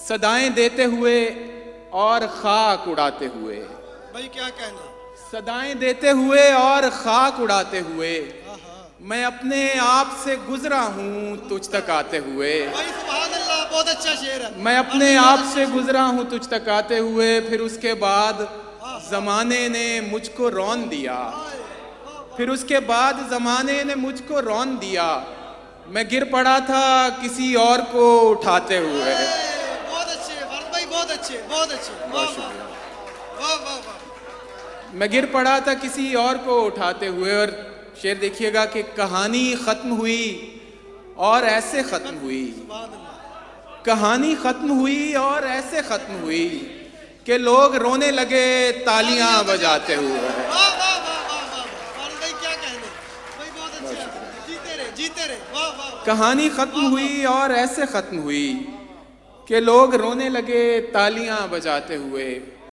صدائیں دیتے ہوئے اور خاک اڑاتے ہوئے. بھائی کیا کہنا. صدائیں دیتے ہوئے اور خاک اڑاتے ہوئے میں اپنے آپ سے گزرا ہوں تجھ تک آتے ہوئے. بھائی سبحان اللہ، بہت اچھا شعر ہے. میں اپنے آپ سے گزرا ہوں تجھ تک آتے ہوئے، پھر اس کے بعد زمانے نے مجھ کو رون دیا. پھر اس کے بعد زمانے نے مجھ کو رون دیا. میں گر پڑا تھا کسی اور کو اٹھاتے ہوئے. بہت اچھے فرد بھائی، بہت اچھے، بہت اچھے. واہ واہ واہ واہ واہ. میں گر پڑا تھا کسی اور کو اٹھاتے ہوئے. اور شعر دیکھیے گا کہ کہانی ختم ہوئی اور ایسے ختم ہوئی. کہانی ختم ہوئی اور ایسے ختم ہوئی کہ لوگ رونے لگے تالیاں بجاتے ہوئے. واہ واہ واہ واہ واہ. فرد بھائی کیا کہنے. بھائی بہت اچھا. جیتے رہے، جیتے رہے. واہ واہ. کہانی ختم ہوئی اور ایسے ختم ہوئی کہ لوگ رونے لگے تالیاں بجاتے ہوئے.